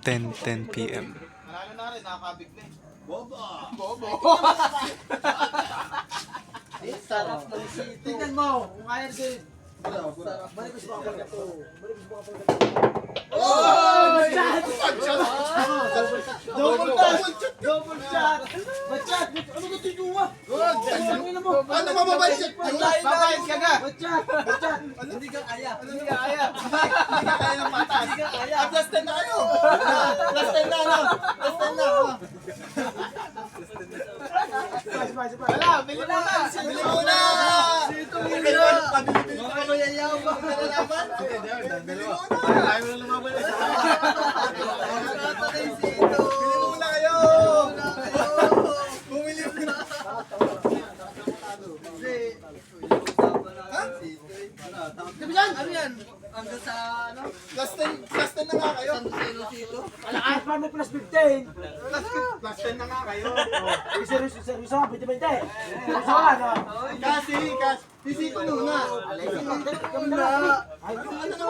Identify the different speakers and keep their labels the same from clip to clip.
Speaker 1: 10:10 p.m.
Speaker 2: Marami na rin, nakakabig na eh. Bobo! Bobo!
Speaker 3: Sarap ng sito. Tingnan mo, kung kaya din. Sarap. Balik ko sa mga pagkat to. Oh! Double shot! Double shot! Bachat! Ano ka tinuwa?
Speaker 2: Ano mababayad? Babayad ka nga!
Speaker 3: Bachat! Bachat! Hindi ka kaya.
Speaker 2: Hindi ka kaya. Hindi ka kaya ng patas.
Speaker 3: Hindi ka kaya.
Speaker 2: Last 10 na kayo. Last 10 na, ano? Last 10 na. Wala, bili mo na. Bili mo na. Bili mo na. Pabili-bili
Speaker 3: Mga
Speaker 2: tayo.
Speaker 3: mayayabang.
Speaker 2: Nalalaman? Bili mo na. Ayaw mo na lumaban.
Speaker 3: Sarap ng sito.
Speaker 2: Bili mo na kayo. Bumili mo na.
Speaker 3: Ano yan? Hanggang sa ano?
Speaker 2: Last 10 na nga kayo.
Speaker 3: Sito?
Speaker 4: Alakas pa mo plus 15.
Speaker 2: Last 10 na nga kayo.
Speaker 4: Seryoso, seryoso, 20-20. Seryoso ka, no?
Speaker 2: Kasi, sisito muna.
Speaker 3: Kami na.
Speaker 4: Ay,
Speaker 2: Ano?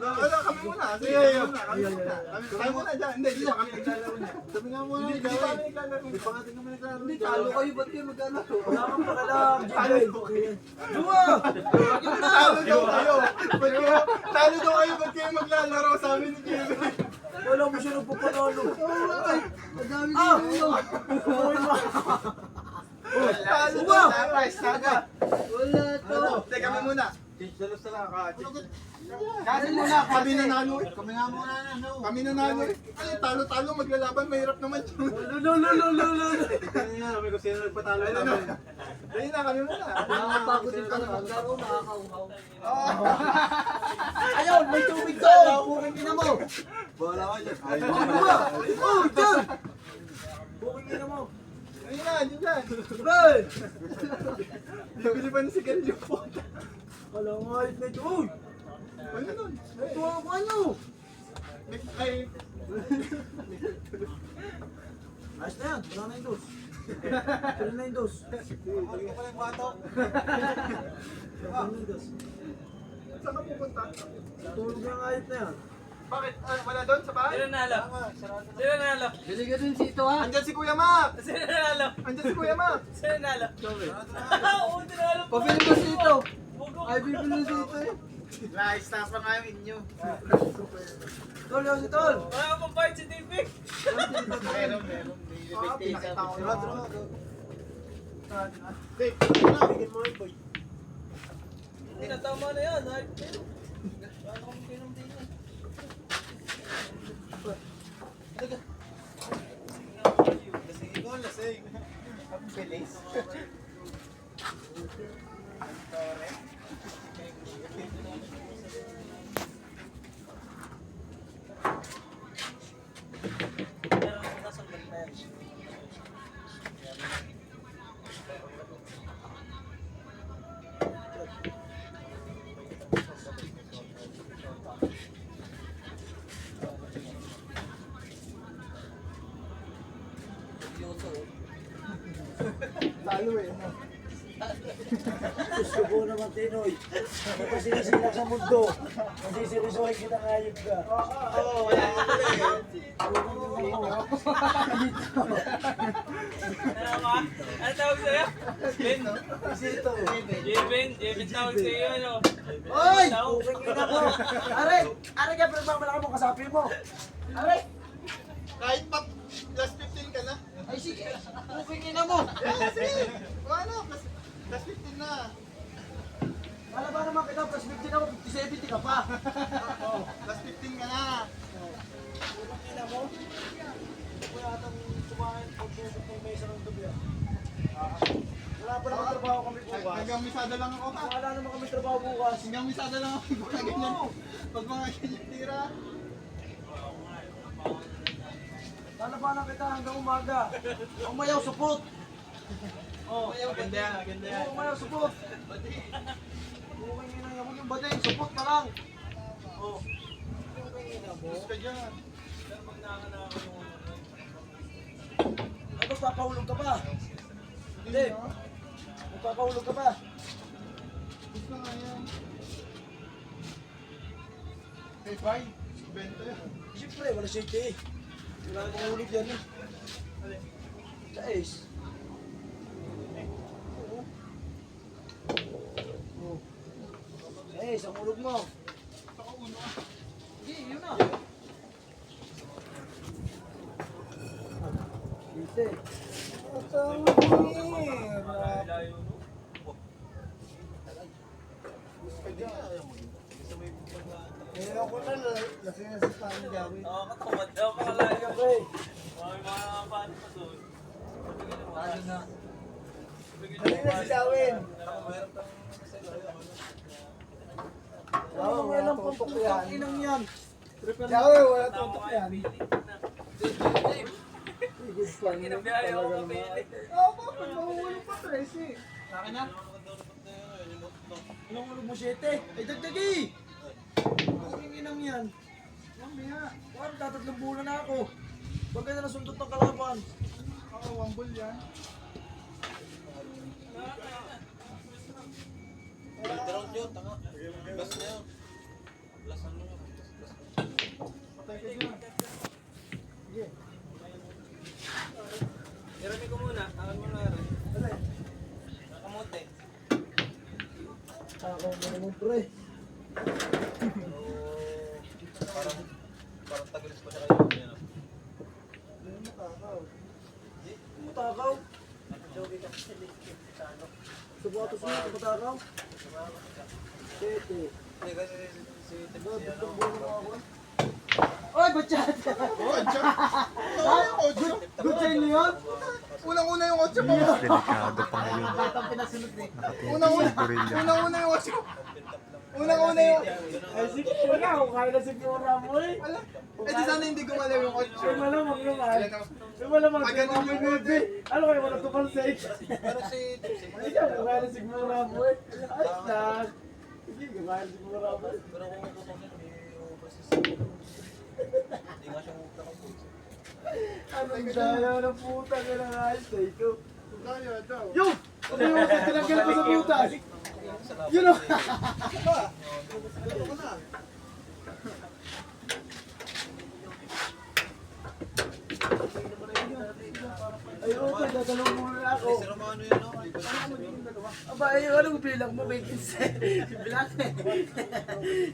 Speaker 2: Wala, kami muna. Sige, kami muna. Kami muna dyan. Hindi, dito kami naglalaro niya. Sabi nga muna, hindi pa kami naglalaro. Hindi pa kami naglalaro.
Speaker 3: Hindi, talo kayo. Ba't kayo maglalaro?
Speaker 4: wala kang pakalam, Jay.
Speaker 3: Dua!
Speaker 2: Talo daw kayo. Talo daw kayo, ba't kayo maglalaro? Sabi ni Jimmy.
Speaker 4: Wala mo siya nagpapanalo.
Speaker 3: Madami dito.
Speaker 2: Talo daw. Guys, taga.
Speaker 3: Wala to.
Speaker 2: Teka, kami muna. Kasi muna, kami nanalo. Kami nga muna nanalo. Kami nanalo. Ay, talo-talo, maglalaban, mahirap naman yun. Kami ko sino nagpatalo namin. Dahil na, kami muna.
Speaker 3: Nakakapagod din pala maglaro. Nakakauhaw.
Speaker 4: Ayun, may tubig doon.
Speaker 3: Buking ina mo.
Speaker 2: Wala ka dyan.
Speaker 3: Oh, dyan!
Speaker 4: Bukong ina mo.
Speaker 2: Ayun na, dyan dyan.
Speaker 3: Bren!
Speaker 2: Bibili pa ni si Gary yung phone.
Speaker 4: Wala nga ayot na ito. Uy,
Speaker 2: Ano nun?
Speaker 3: Ito ako ano?
Speaker 2: Ay,
Speaker 4: ayos na yan. Wala na yung dos. Wala na yung dos.
Speaker 2: ano ko lang batok?
Speaker 4: Wala na yung dos.
Speaker 2: Saan ka pupunta?
Speaker 4: Tulog yung ayot na yan.
Speaker 2: Bakit? Wala doon sa bahay?
Speaker 5: Sino nalo? Sino nalo?
Speaker 3: Bili ka dun sito ha?
Speaker 2: Andyan si Kuya Mac!
Speaker 5: Sino nalo?
Speaker 2: Andyan si Kuya Mac!
Speaker 5: Sino nalo? Oo, tinalo po.
Speaker 3: Pabili ko sito.
Speaker 5: Bugo.
Speaker 3: Ay, bibili ko sito eh.
Speaker 2: Na-staff pa nga yung inyo.
Speaker 4: Tol, yun si Tol.
Speaker 5: Wala ka pang fight si TV.
Speaker 2: Meron. Pinakita ko na. Dave, bigyan mo yung boy.
Speaker 5: Hindi na tama na yan. Hype na yun. Paano kami kinom din yan?
Speaker 2: Lasing ikaw, lasing. Ang bilis.
Speaker 5: Pero nasa balik na yan.
Speaker 2: Talo eh.
Speaker 4: Gusto ko naman, Tinoy. Kasi sinisilag sa mundo. Kasi seryosohin kita ngayip ka.
Speaker 2: Oo, wala ka pala eh.
Speaker 5: Ano ka? Ano tawag sa'yo? Ben?
Speaker 4: Sito.
Speaker 5: Jeben tawag sa'yo, ano?
Speaker 4: Oy! Bukong ina mo. Are ka, pero malaki mo kasapi mo. Are!
Speaker 2: Kahit pa plus 15 ka na.
Speaker 3: Ay, sige. Buking ina mo.
Speaker 2: Yeah, sige. Ano, plus 15 na.
Speaker 4: Wala ba naman kita, plus 15 ako, 50-70 ka pa.
Speaker 2: Oh, plus 15 ka na.
Speaker 4: Bukong ina mo. Hindi ko yatang kumain pag ng mesa ng gabi. Wala pa naman trabaho kami bukas.
Speaker 2: Hanggang misada lang ako ha.
Speaker 4: Wala naman kami trabaho bukas.
Speaker 2: Hanggang misada lang ako. Pag mga ganyan. Pag mga ganyan tira.
Speaker 4: Lalabanan kita hanggang umaga. Umayaw supot. Oh,
Speaker 2: Maganda yan, maganda yan.
Speaker 4: umayaw supot. Bukong ina yan, huwag yung bading, supot na lang. Oh. Bukong ina mo.
Speaker 2: Gusto ka dyan.
Speaker 4: Ay, magpapahulog ka pa. Hindi. Magpapahulog ka pa.
Speaker 2: Gusto nga yan. Hey, bye. Bento yan.
Speaker 4: Siyempre, wala shake eh. Wala nang ulit yan eh. Sa ace. Oo. Sa ace, ang ulog mo.
Speaker 5: Hindi, yun na.
Speaker 4: Dito. Ngayon ko na, lasing na sa paano gawin.
Speaker 5: Nakakatamad daw, makalayo.
Speaker 4: Siyempre.
Speaker 5: Mga paano pa doon.
Speaker 3: Ano na?
Speaker 4: Lasing na si Dawin.
Speaker 3: Oo, wala pang tutok inang yan.
Speaker 4: Dawin, wala tutok yan.
Speaker 5: Pinabiyahe ako mapili.
Speaker 2: Oo, bakit? Mahulog pa 13.
Speaker 3: Akin na.
Speaker 4: Anong ulog mo, 7? Ay, dagdagi! Ang inang yan.
Speaker 2: Mamaya.
Speaker 4: Parang tatatlong bulan na ako. Huwag ka na nasundot ng kalaban.
Speaker 2: Oo, wambol yan.
Speaker 5: Round yun, tanga. Gas na yun. Gas ano yun.
Speaker 2: Patay ka dyan.
Speaker 4: Sige.
Speaker 5: Irami ko muna. Akan mo na rin.
Speaker 4: Dali.
Speaker 5: Nakamote.
Speaker 4: Ako mo mo, pre.
Speaker 5: Parang tagilis pa siya kayo. Yan, ah.
Speaker 4: Hindi mo takaw. Hindi mo takaw. Subukatos mo, hindi mo takaw. 7.
Speaker 5: Hindi kasi si
Speaker 4: Ano,
Speaker 5: Tibisi,
Speaker 4: tatlong
Speaker 5: ano.
Speaker 4: bulan na ako. Oy, batsyat!
Speaker 2: Oo, Otso. Una yung Otso.
Speaker 4: Good sa inyo yun?
Speaker 2: Unang-una yung Otso mo.
Speaker 1: Delikado pa ngayon.
Speaker 3: Batang pinasunod eh.
Speaker 2: Unang-una.
Speaker 1: Si Gorilla.
Speaker 2: Unang-una yung Otso. Unang-una yung...
Speaker 4: Ay, sige mo na. Kung kaya na sigura mo eh.
Speaker 2: Wala. Eh, di sana hindi gumalaw yung Otso.
Speaker 4: Ay, malamang naman.
Speaker 2: Ayan o.
Speaker 4: Ay, malamang.
Speaker 2: Ah, ganun yung
Speaker 4: movie. Ano kayo, wala tukang sex?
Speaker 5: Pero si Tibisi,
Speaker 4: Ay, kung kaya na sigura mo eh. Ay, lang. Sige, kung kaya na sigura mo eh.
Speaker 5: pero kung tutusin, hindi overseas. Hindi nga siya mukha.
Speaker 4: Anong daya ng puta ka na ayos na ito?
Speaker 2: Kaya daw.
Speaker 4: Yung! Ano yung tinanggal mo sa butas? Yun o! Ay, okay, dadalawin mo na ako.
Speaker 5: Si Romano yun, no? Hindi ko lang
Speaker 4: Aba, ay, anong bilang mo? May 15. Bilang eh.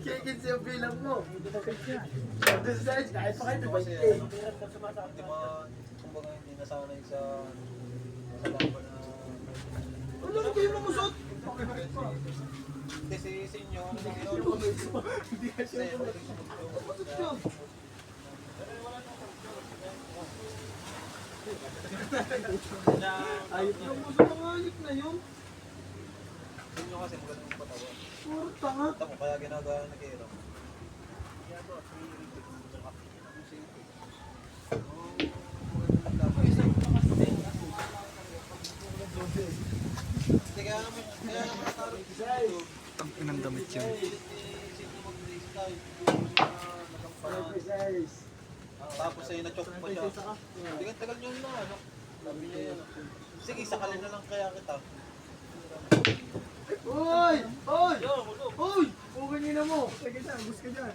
Speaker 4: Kaya 15 yung bilang mo. Doon sa edge, kahit pa kayo, diba?
Speaker 5: Kasi ano, hindi kumbaga hindi nasanay sa laban na...
Speaker 4: Ano na kayo mamusot?
Speaker 5: Kasi si inyo, hindi
Speaker 2: Hindi ka siya.
Speaker 4: Mamusot yun. Ayot yung musot ang ayot na yun.
Speaker 5: Sa inyo kasi magandang patawan.
Speaker 4: Puro tanga.
Speaker 5: Tama, kaya ginagawa na kira. Hindi kaya naman natalo.
Speaker 1: Ang pinandamit yun.
Speaker 5: Tapos ay na-choke pa siya. Hindi ka tagal nyo na, ano? Sabi niya yan. Sige, sakalin na lang kaya kita.
Speaker 4: Uy! Uy! Uy! Huwag nyo na mo.
Speaker 2: Sige dyan, bus ka dyan.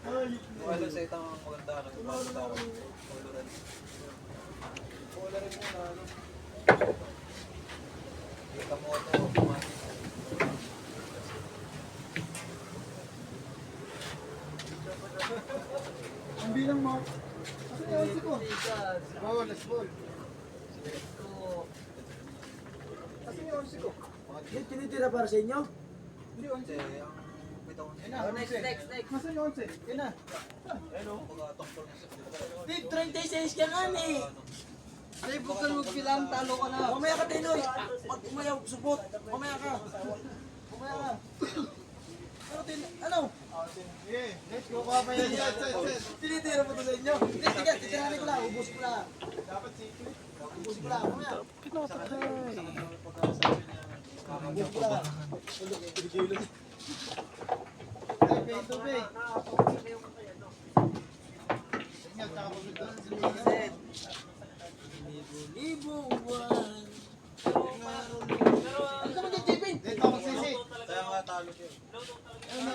Speaker 4: Ay!
Speaker 5: Kung alam sa itang maganda, nagpapaganda ako. Wala rin muna, ano? Kita mo ito, kumain.
Speaker 2: Ang bilang mo. Kasi yung Otso ko. Oo, let's ball. Kasi yung Otso ko.
Speaker 4: Yung tinitira para sa inyo?
Speaker 2: Hindi,
Speaker 5: Kasi
Speaker 2: Otso.
Speaker 5: ang bitaw niya.
Speaker 2: Oh, next. Nasaan yung Otso? Yan na.
Speaker 5: Ano? Mag-atongkol na sa
Speaker 4: Di, 36 ka nga eh.
Speaker 3: Ay, huwag ka magbilang, talo ka na.
Speaker 4: Mamaya ka, Tinoy. Umayaw, supot. Mamaya ka. Mamaya ka. Ano?
Speaker 2: Sige, let's go pa pa yan. Set.
Speaker 4: Tinitira mo to sa inyo? Hindi, sige, titiranin ko lang. Ubusin ko lang.
Speaker 2: Dapat secret.
Speaker 4: Ubusin ko lang. Mamaya. Ubusin ko lang.
Speaker 2: Ay, pay to pay. Tingnan, tsaka pagod doon.
Speaker 4: Libo, buwan. Ano ka mag-jipin?
Speaker 2: Dito ako magsisi.
Speaker 5: Kaya nga talo siya.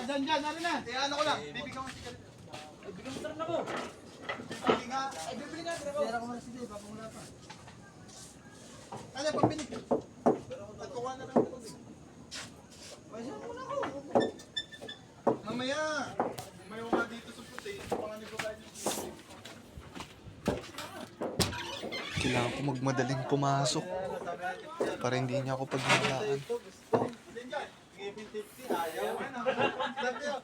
Speaker 2: Dyan, ano na. Ano ko lang. Bibigyan ko si Kalit. Hindi nga.
Speaker 3: Ay, bibili nga. Pera ko muna si Dave, ako wala pa.
Speaker 2: Ano, pabili. Nagkuha na lang ako.
Speaker 3: Pwede muna ako.
Speaker 2: Mamaya. Mayo nga dito sa puti. Panganib ko tayo dito.
Speaker 1: Kailangan ko magmadaling pumasok para hindi niya ako paghihilaan.
Speaker 5: Sige, 50, ayaw.
Speaker 2: Sabi yun.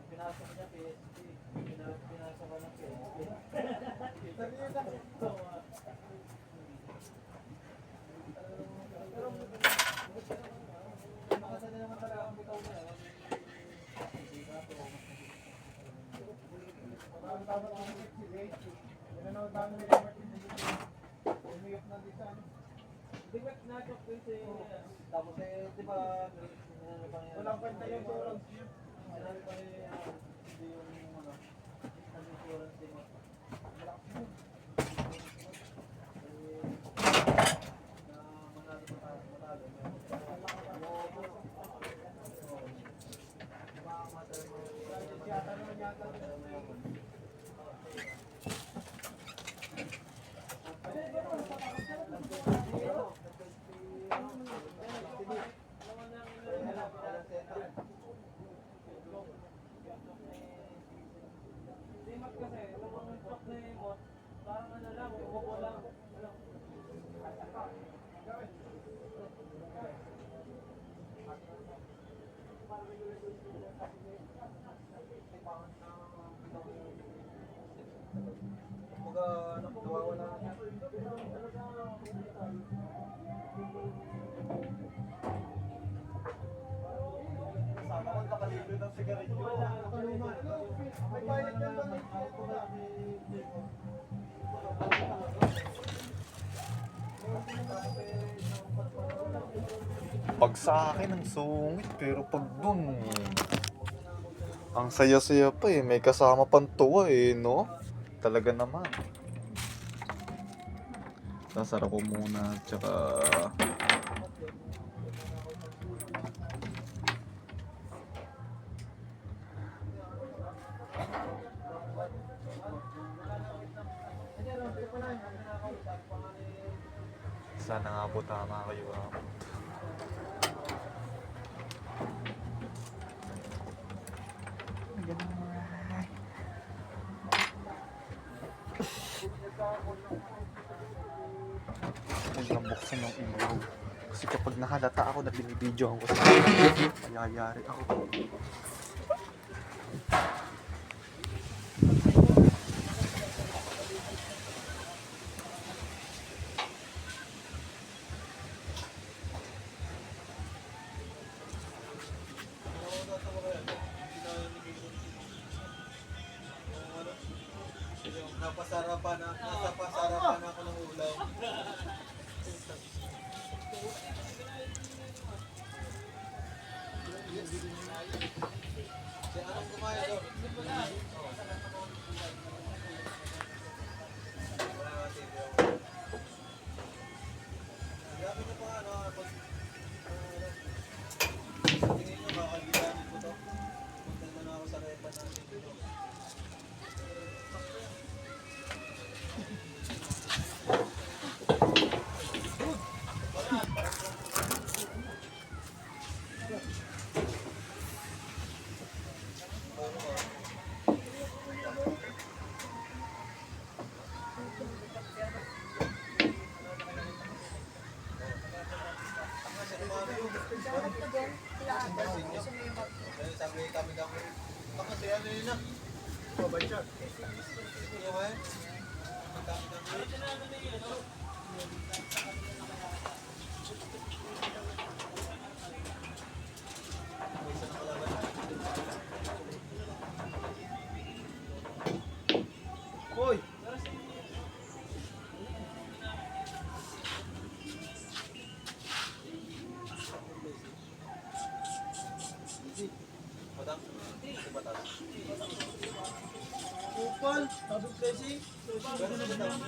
Speaker 3: Pinasok niya PSP. Pinasok ko ng PSP. Makasali naman talaga ang bitaw niya.
Speaker 4: Tama-tama ang si Dave. Yan ang dami nila Martin. Umiyok na dito.
Speaker 3: Di ba kinakap ko si... Tapos eh, di ba...
Speaker 4: Walang kwenta yung insurance niya.
Speaker 3: Sinabi pa rin, hindi yung ano, ang insurance din mo. Malakas mo. Na manalo pa tayo, manalo.
Speaker 4: Yata naman yata.
Speaker 3: Parang ano lang, umupo lang.
Speaker 5: Kumbaga, ano, nawawala na. Sama ko nakalibre ng sigarilyo.
Speaker 2: May bayad yan ba?
Speaker 1: Pag sa akin, ang sungit. Pero pag dun, ang saya-saya pa eh. May kasama pang tuwa eh, no? Talaga naman. Sasara ko muna, tsaka... Sana nga po tama kayo. Huwag nang buksan ng ilaw. Kasi kapag nahalata ako na binibidyohan ko sa mayayari ako.
Speaker 5: Nasa pasarapan ako ng ulam. Si anong kumain doon? Grabe na pa ano, pag sa tingin nyo, makakalimutan ko to. Punta na ako sa repa natin dito. Kasi ano yun na.
Speaker 2: Oh, bad shot.
Speaker 5: Okay?
Speaker 2: Hoy!
Speaker 5: Madam? Ito ba tayo?
Speaker 3: Kupal, sabi kasi.
Speaker 5: Gano'n na ba tayo?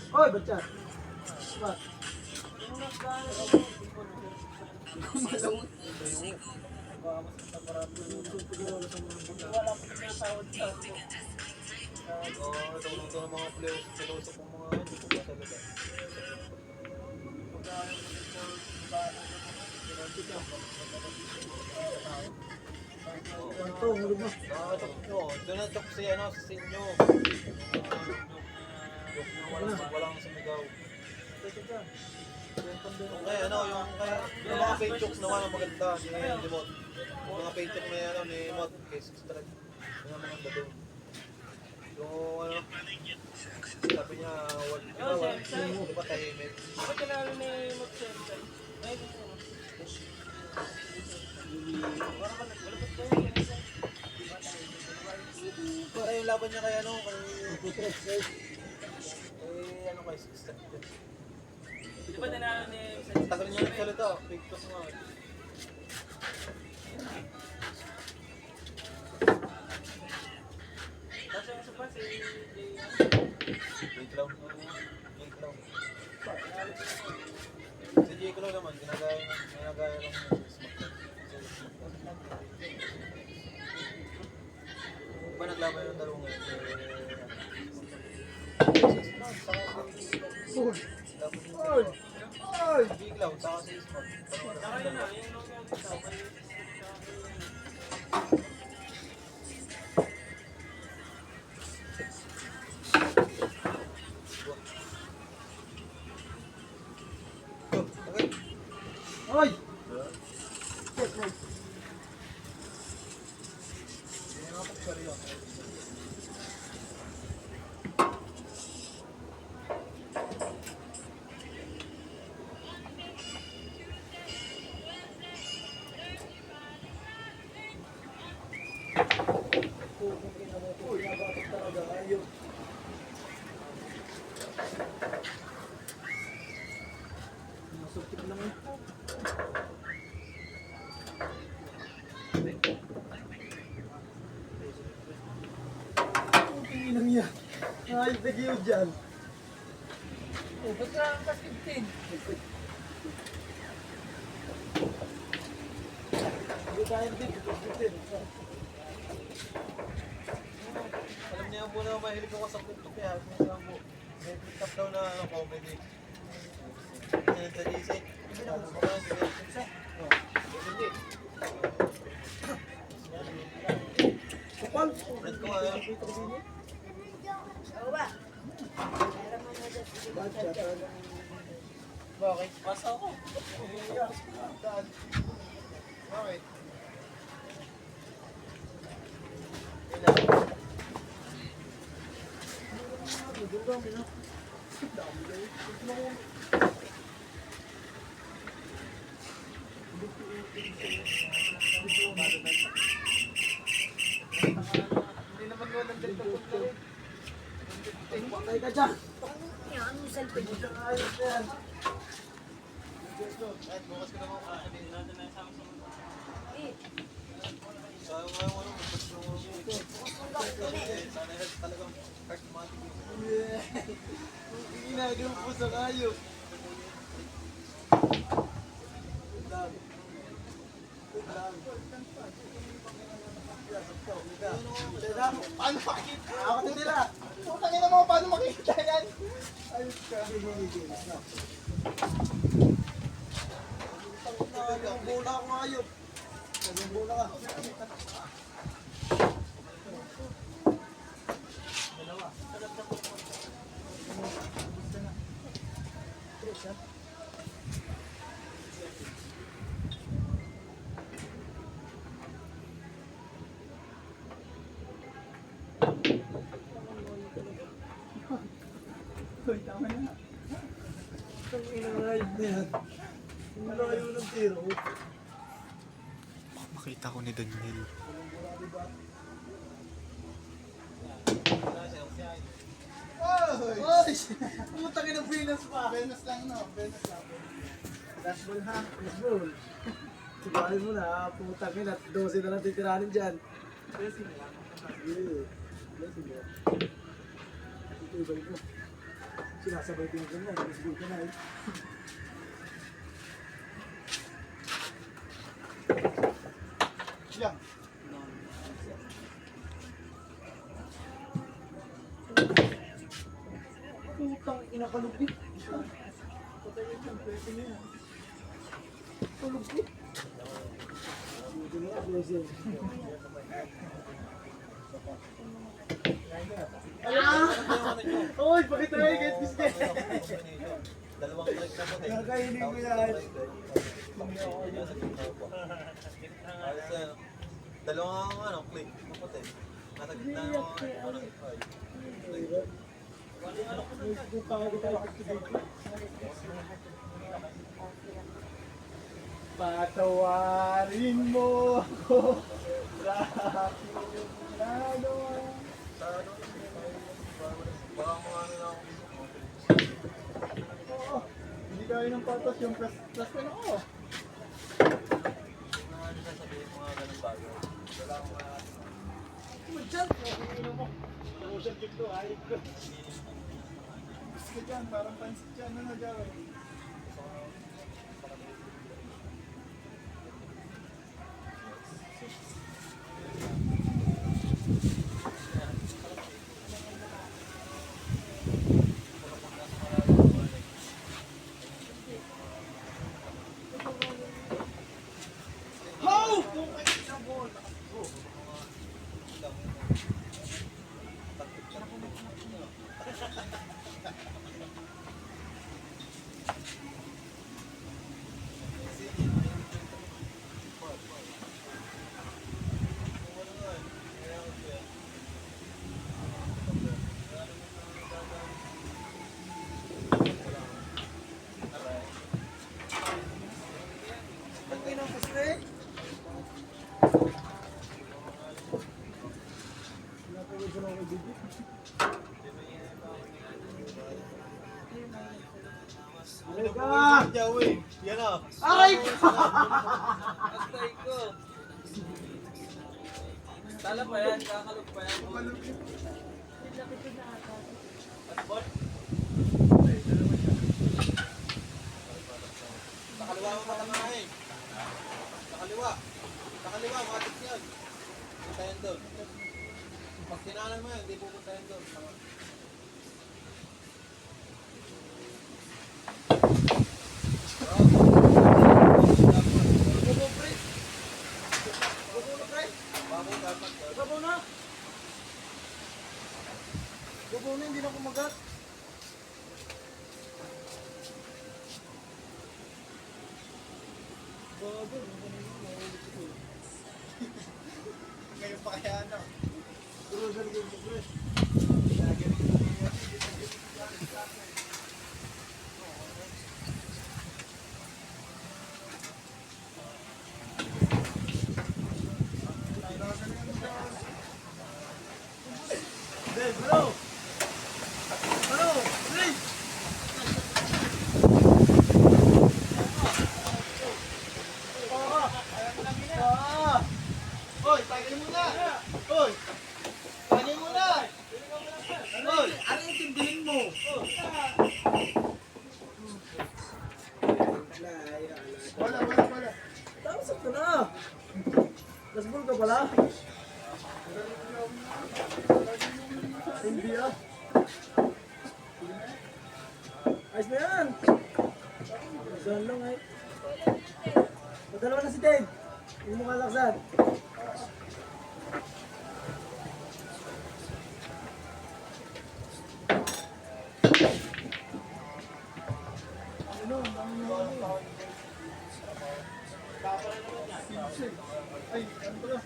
Speaker 3: Hoy, batya. Ba't?
Speaker 5: Oo, ito ng mga players. Sinuusap ng mga hindi ko pa talaga.
Speaker 3: Ito, huli mo.
Speaker 5: Nakatok nyo. Doon na chok si ano, si Sinyo. Walang sumigaw. Yung kaya ano, yung mga pay chokes naman ang maganda ni Demot. Yung mga pay choke na ano ni Mot, cases talaga. Yung mga maganda doon. Yung ano, sabi niya, di ba tahimik? Para yung laban niya kay ano, kay ano kay Sixten.
Speaker 6: Di ba nanalo ni
Speaker 5: Tagal niya nagsalita, big toss nga.
Speaker 6: Kasi yung sa si
Speaker 5: Jake Long. Jake Long. Si Jake Long naman, ginagaya ng ba naglaban yung dalawang ngayon? Jake Long, saka si Ismot.
Speaker 6: Saka yun na, yung nung
Speaker 5: Okay.
Speaker 3: Hoy! Masukit lang eh. Ang inang yan. Ay, nagyo dyan.
Speaker 6: Oh, ba't ka ang pas 15?
Speaker 3: Hindi tayo dito.
Speaker 5: Alam niya po na mahilig ako sa TikTok kaya minsan po. May TikTok daw na ano, comedy. Kasi sa GC, hindi na ako kumakain. Hindi.
Speaker 3: Kupal.
Speaker 5: Friend ko nga yun.
Speaker 6: Bakit? Pasa ako.
Speaker 5: Bakit? Hindi naman ko ng TikTok na rin.
Speaker 3: Patay ka dyan.
Speaker 5: Kahit bukas ko naman ako sabihin natin na isang sa mga ano, mas yung sana health talagang heartmatic yun.
Speaker 3: Ginagawa po sa kayo.
Speaker 2: Paano makikita?
Speaker 3: Ako din nila.
Speaker 2: Putangin na mo, paano makikita yan? Ayos ka.
Speaker 3: Ang bola ko ngayon. Ang bola ka. Dalawa.
Speaker 4: isa.
Speaker 2: Hoy, tama na.
Speaker 4: Ang inang ride na yan. Ang layo ng tiro.
Speaker 1: Makita ko ni Daniel.
Speaker 2: Oy!
Speaker 4: Oy! Putang ina Venus pa!
Speaker 2: Venus lang, no? Venus lang.
Speaker 4: Dashball ha? Dashball. Sigarin mo na, putang ina. 12 na lang titiranin dyan. Yeah. Blessing mo. Ito ibalik mo. Sinasabay ko yung ganyan. Dashball ka na eh.
Speaker 2: Yan.
Speaker 4: Putang ina kalugit.
Speaker 2: Patayin yan, pwede na yan.
Speaker 4: Kalugit. Dito na yan, blessing. Oy, pakita na yung kahit biscuit.
Speaker 5: Dalawang click na mo.
Speaker 4: Kakainin ko yan.
Speaker 5: Dalawang ano, click. Maputi. Nasa gitna ng ano.
Speaker 2: Patawarin mo ako sa aking nagawa.
Speaker 5: Baka mga ano lang.
Speaker 2: Oo. Hindi kaya ng patos yung plus ka na ako.
Speaker 5: Ano sasabihin mo nga ganun bago. Wala akong mga
Speaker 4: Diyan, ino mo. Ocean kick to, ayik ko.
Speaker 2: Biscuit yan, parang pansit yan. Ano gawin?
Speaker 4: Halika!
Speaker 5: Yawi! Yan o!
Speaker 4: Aray ka!
Speaker 6: Astay ko. Tala pa yan, kakalog pa yan. Passport?
Speaker 5: Sa kaliwa mo matamahin. Sa kaliwa. Sa kaliwa, matik yan. Puntahin doon. Pag tinanan mo yan, hindi pupuntahin doon.
Speaker 4: Sabaw na! Sabaw na, hindi na kumagat. Bago,
Speaker 2: Ngayon pa kaya ano?
Speaker 4: cruiser game ko, pre. Dave, bro! Ano? Please!
Speaker 2: Hoy, tagay mo na! Hoy! Tagay mo na! Hoy!
Speaker 4: Ano yung tindihin mo?
Speaker 2: Wala.
Speaker 4: Tapos ito na! Nasbol ka pala? Hindi ah. Ayos na yan! Saan lang ay. Padalawa na si Dave. Hindi mo kalaksan.
Speaker 2: Ay, ano pala?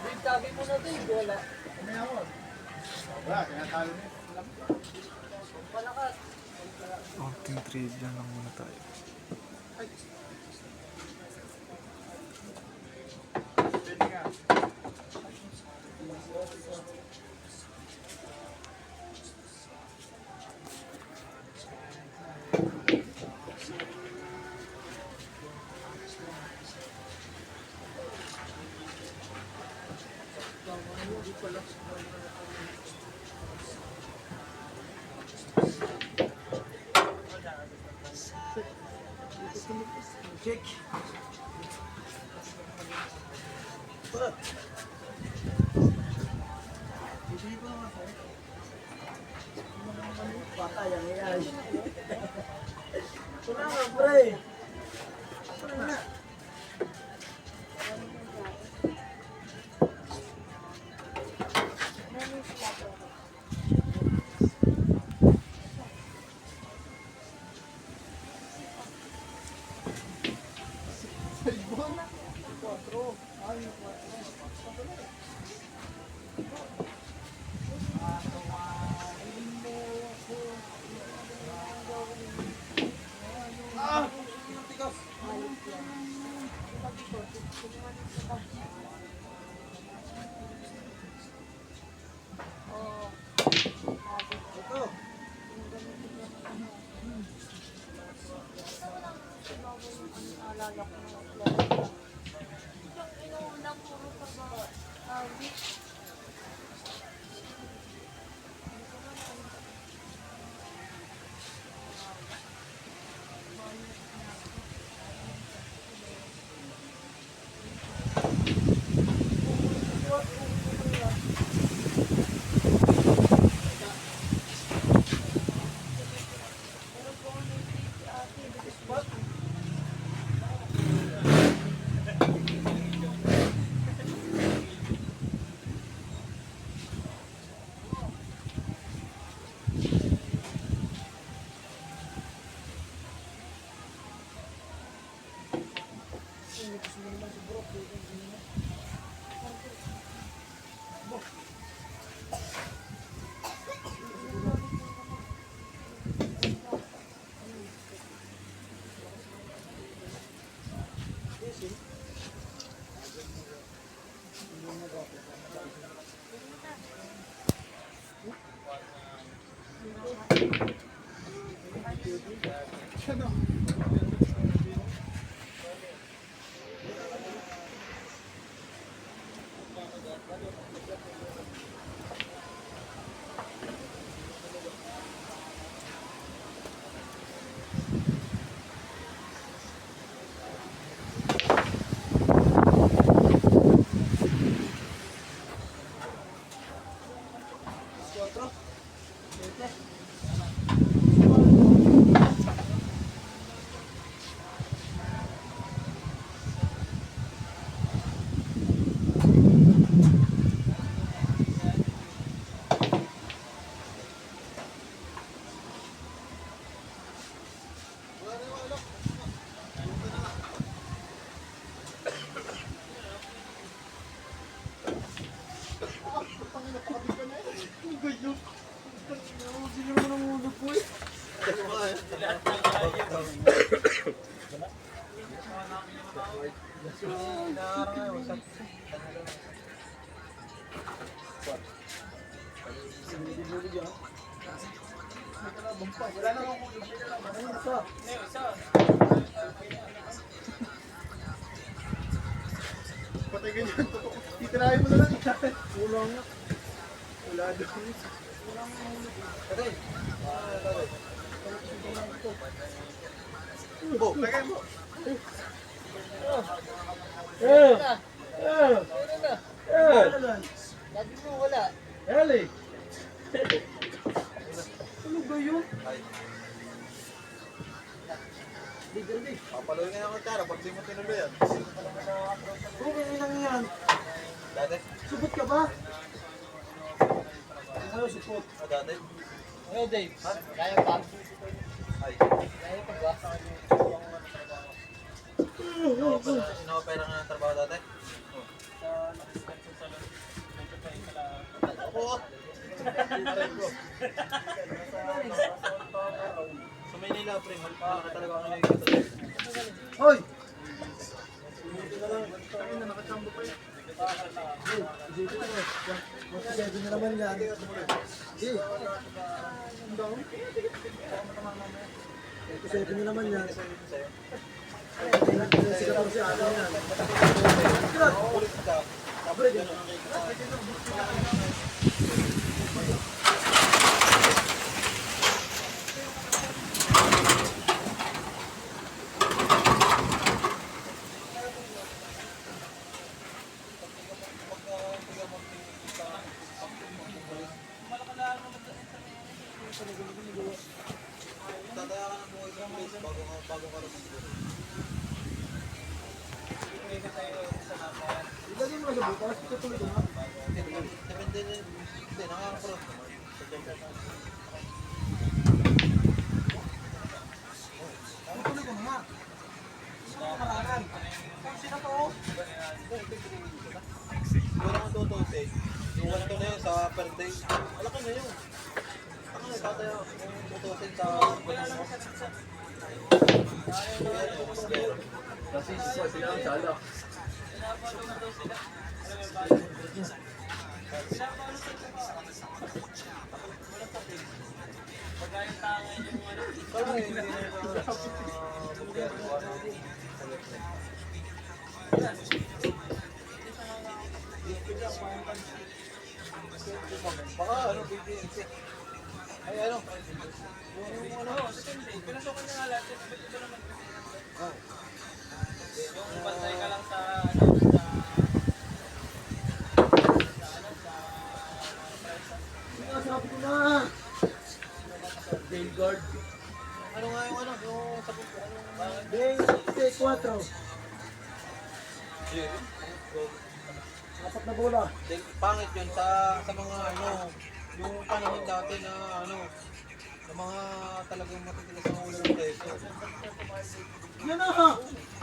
Speaker 3: Wait, sabi mo na ito, wala.
Speaker 2: Ano yan ako? Wala, tinatalo niya.
Speaker 3: Malakas.
Speaker 1: Konting trivia lang muna tayo.
Speaker 2: Pwede nga.
Speaker 3: Check. Bata yan, yan. Wala nga, pre. Wala.
Speaker 2: Patay ganyan. Titirahin mo na lang. Wala nga. Wala doon. Oh, lagay mo.
Speaker 3: Sabi mo wala.
Speaker 4: Eli!
Speaker 3: Ano ba yun?
Speaker 5: Papaluin nga naman tara, pag di mo tinuloy yan.
Speaker 3: Okay lang yan.
Speaker 5: Dati?
Speaker 3: Subot ka ba?
Speaker 5: Ano support? Dati?
Speaker 3: Ano, Dave? Kaya pa?
Speaker 5: Ay.
Speaker 3: Kaya pa ba?
Speaker 5: Ino-opera nga ng trabaho dati? Oo. Sa Maynila, pre, malaki talaga ako nagiging.
Speaker 2: Hoy!
Speaker 4: Masasado na naman yan. Sige. Masasado na naman yan. Si 14 ano yan.
Speaker 5: Ulit ka. Tapos gano'n ang tataya ka ng buhay sa place bago ka rin siguro.
Speaker 4: Ilagay mo na sa bukas. Tutuloy ko na.
Speaker 5: Depende din. Hindi, nakaka-cross naman.
Speaker 4: Tutuloy ko na nga. Marangan. Sino to?
Speaker 5: Siguro kung tutusin, yung ganito na yun sa per day, malaki na yun. Ako na, tataya kung tutusin sa...
Speaker 2: Kasi sila ang sala.
Speaker 5: Kaya hindi na yun baka ano, BBNC. Ay ano, yung ano,
Speaker 6: Pinasukan niya nga lahat. Ito naman.
Speaker 5: oh.
Speaker 6: Yung bantay ka lang sa
Speaker 4: Sabi ko na.
Speaker 2: Jail guard.
Speaker 5: Ano nga yung ano, yung sabi ko, ano,
Speaker 4: Day 4.
Speaker 5: yeah.
Speaker 4: Apat na bola.
Speaker 5: Pangit yun sa mga ano, yung panahon dati na ano, sa mga talagang matitigas ang ulo ng preso.
Speaker 4: Yan na ha.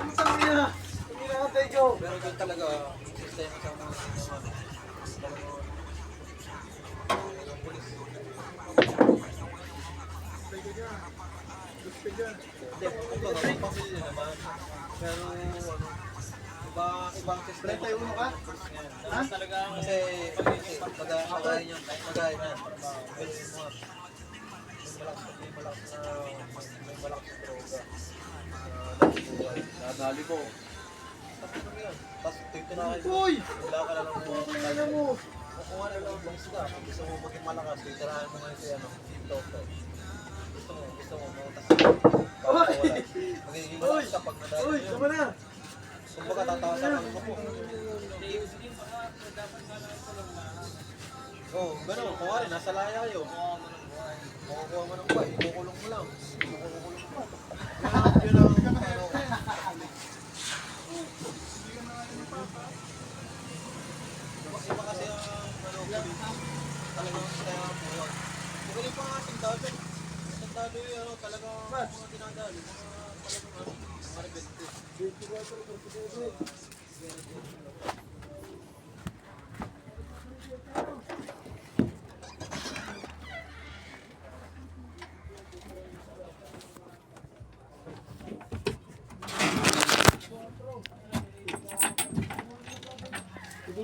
Speaker 4: Ang sabi niya. Hindi na natin Joe.
Speaker 5: Pero yun talaga, yung sistema sa mga hindi, kumbaga, may pamilya naman. Pero ano, ibang sistema.
Speaker 2: 31 ka?
Speaker 5: Ha?
Speaker 6: talaga ang
Speaker 5: Kasi, mag-aay niyan, mag-aay niyan. Bilhin mo nga. May malakas na droga.
Speaker 2: Nadali mo.
Speaker 5: Tapos ano yun? Tapos tigto na kayo.
Speaker 4: Uy!
Speaker 5: Wala ka na lang mo.
Speaker 4: Ano mo?
Speaker 5: Kung ano lang bang sila, kung gusto mo maging malakas, titirahan mo ngayon si ano, si Toto. Gusto mo, tapos magiging malakas ka pag nadali
Speaker 4: Uy!
Speaker 5: mo
Speaker 4: Tama
Speaker 5: yun.
Speaker 4: na.
Speaker 5: Kumbaga tatawasan ka mo. Oo, gano'n. Kung nga rin, nasa laya kayo. Makukuha mo ng buhay, ikukulong mo lang. Ikukulong mo. Yun ang ano. Iba kasi ang ano, talagang kaya ang buhay. Magaling pa nga sintado. Sintado yung ano, talagang mga dinadali. Mga talagang ano, mga repetitive.
Speaker 4: Tulog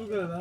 Speaker 4: ka na.